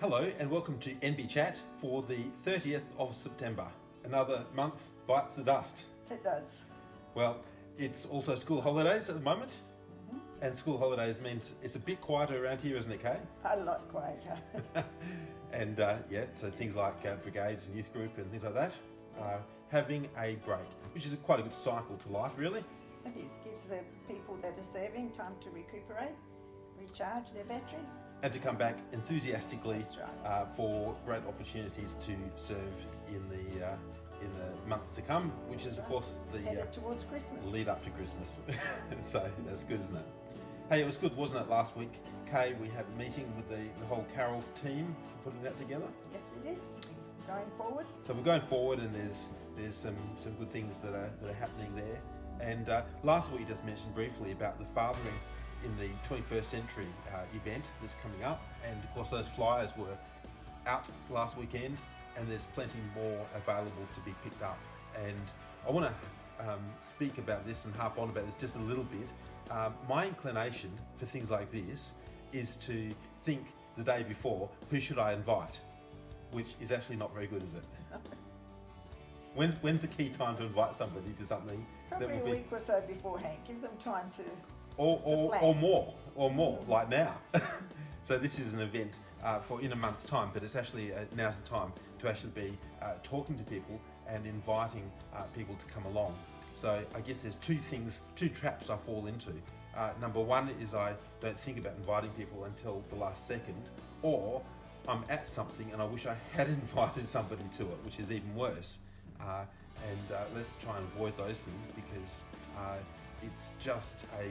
Hello and welcome to NB Chat for the 30th of September. Another month bites the dust. It does. Well, it's also school holidays at the moment, and school holidays means it's a bit quieter around here, isn't it, Kay? A lot quieter. And so things like brigades and youth group and things like that are having a break, which is quite a good cycle to life, really. It is. Gives the people that are serving time to recuperate, recharge their batteries. And to come back enthusiastically That's right. for great opportunities to serve in the months to come, which is of course the Headed towards Christmas. lead up to Christmas. So that's good, isn't it? Hey, it was good, wasn't it, last week? Kay, we had a meeting with the whole Carols team for putting that together. Yes, we did. Going forward. So we're going forward, and there's some good things that are happening there. And last week you just mentioned briefly about the fathering in the 21st century event that's coming up, and of course those flyers were out last weekend, and there's plenty more available to be picked up. And I want to speak about this and harp on about this just a little bit. My inclination for things like this is to think the day before, who should I invite? Which is actually not very good, is it? When's the key time to invite somebody to something? Probably that a would be, week or so beforehand. Give them time to. or more, like now. So this is an event for in a month's time, but it's actually now's the time to actually be talking to people and inviting people to come along. So I guess there's two traps I fall into. Number one is I don't think about inviting people until the last second, or I'm at something and I wish I had invited somebody to it, which is even worse. Let's try and avoid those things, because it's just a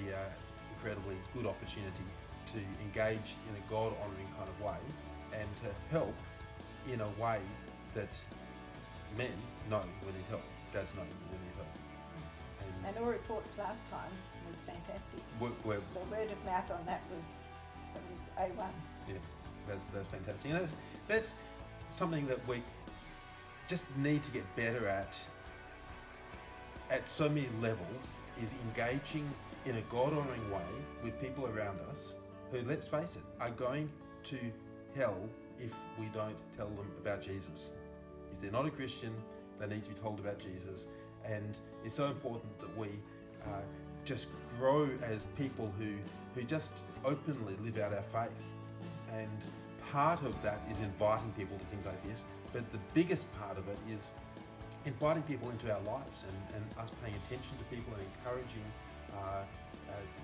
incredibly good opportunity to engage in a God-honouring kind of way, and to help in a way that men know we need help, dads know we need help. And all reports last time was fantastic. We're So word of mouth on that was A1. yeah, that's fantastic. And that's something that we just need to get better at so many levels, is engaging in a God-honouring way with people around us who, let's face it, are going to hell if we don't tell them about Jesus. If they're not a Christian, they need to be told about Jesus. And it's so important that we just grow as people who just openly live out our faith. And part of that is inviting people to things like this, but the biggest part of it is inviting people into our lives, and us paying attention to people and encouraging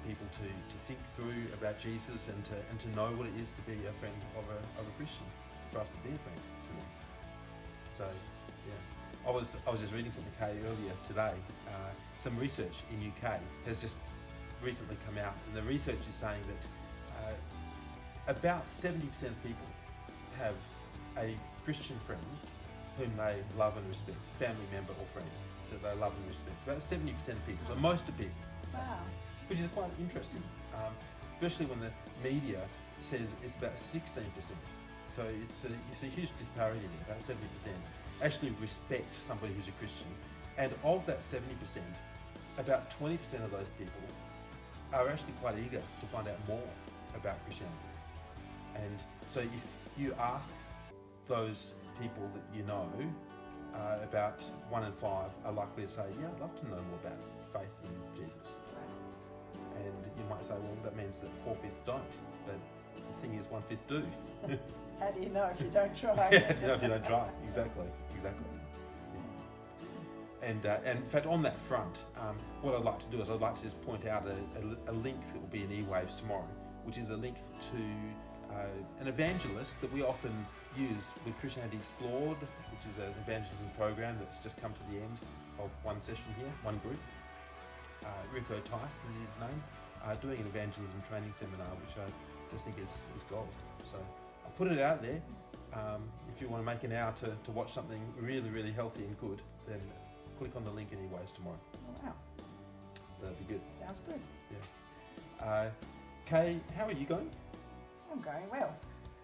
people to think through about Jesus, and to know what it is to be a friend of a Christian, for us to be a friend to them. So yeah, I was just reading something, Kay, earlier today. Some research in UK has just recently come out, and the research is saying that about 70% of people have a Christian friend whom they love and respect, family member or friend that they love and respect. About 70% of people, so most of people. Wow. Which is quite interesting, especially when the media says it's about 16%. So it's a huge disparity there. About 70% actually respect somebody who's a Christian, and of that 70%, about 20% of those people are actually quite eager to find out more about Christianity. And so if you ask those people that you know, about 1 in 5 are likely to say, yeah, I'd love to know more about faith in Jesus. And you might say, well, that means that 4/5 don't. But the thing is, 1/5 do. How do you know if you don't try? How do you know if you don't try? Exactly. Yeah. And in fact, on that front, what I'd like to do is I'd like to just point out a link that will be in eWaves tomorrow, which is a link to an evangelist that we often use with Christianity Explored, which is an evangelism program that's just come to the end of one session here, one group. Rico Tice is his name, doing an evangelism training seminar, which I just think is gold. So I'll put it out there. If you want to make an hour to watch something really, really healthy and good, then click on the link anyways tomorrow. Wow. So that'd be good. Sounds good. Yeah. Kay, how are you going? I'm going well.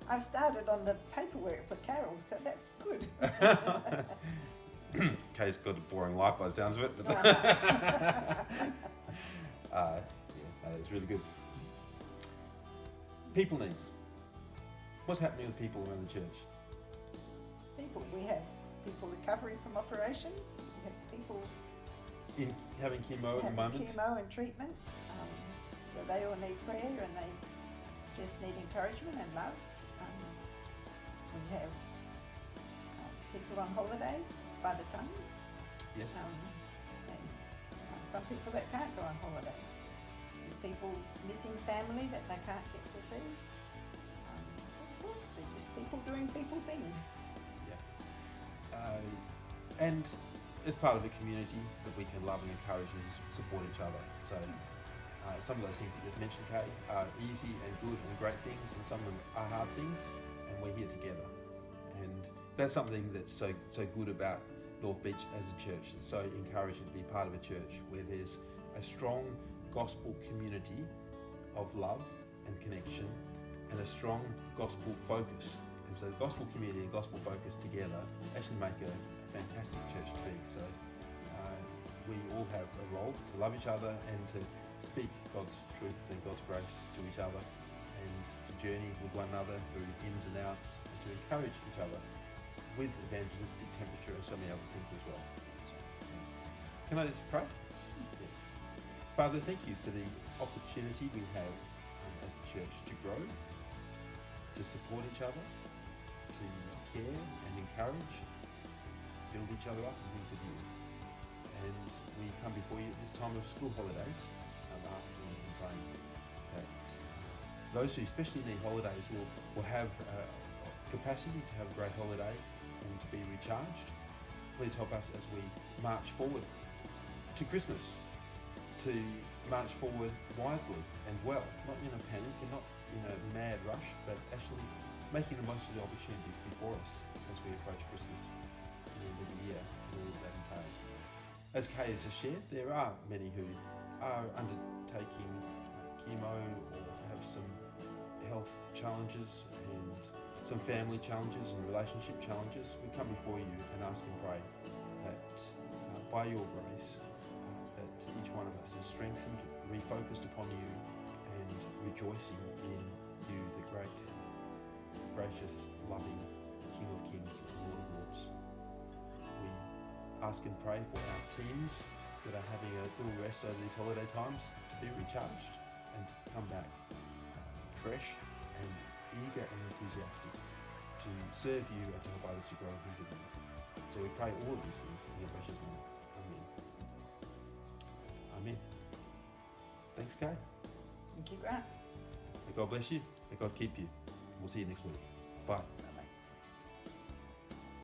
I've started on the paperwork for Carol, so that's good. Kay's got a boring life by the sounds of it, but it's really good. People needs. What's happening with people around the church? We have people recovering from operations. We have people In having chemo at the having moment? chemo and treatments. So they all need prayer and they just need encouragement and love. We have people on holidays by the tons. Yes. And some people that can't go on holidays. There's people missing family that they can't get to see. All sorts. They're just people doing people things. And as part of a community that we can love and encourage and support each other. So some of those things that you just mentioned, Kay, are easy and good and great things, and some of them are hard things, and we're here together. And that's something that's so good about North Beach as a church. It's so encouraging to be part of a church where there's a strong gospel community of love and connection and a strong gospel focus. And so the gospel community and gospel focus together actually make a fantastic church to be. So we all have a role to love each other and to speak God's truth and God's grace to each other, and to journey with one another through ins and outs, and to encourage each other with evangelistic temperature and so many other things as well. Can I just pray? Yeah. Father, thank you for the opportunity we have as a church to grow, to support each other, to care and encourage, build each other up in things of you. And we come before you at this time of school holidays, asking and praying that those who especially need holidays will have capacity to have a great holiday and to be recharged. Please help us as we march forward to Christmas, to march forward wisely and well, not in a panic and not in a mad rush, but actually making the most of the opportunities before us as we approach Christmas and the end of the year and all that entails. As Kay has shared, there are many who are undertaking chemo or have some health challenges and some family challenges and relationship challenges. We come before you and ask and pray that by your grace, that each one of us is strengthened, refocused upon you, and rejoicing in you, the great, gracious, loving King of Kings and Lord of Lords. We ask and pray for our teams that are having a little rest over these holiday times to be recharged and to come back fresh and eager and enthusiastic to serve you and to help others to grow in things of you. So we pray all of these things in your precious name. Amen. Amen. Thanks, Kay. Thank you, Grant. May God bless you. May God keep you. We'll see you next week. Bye.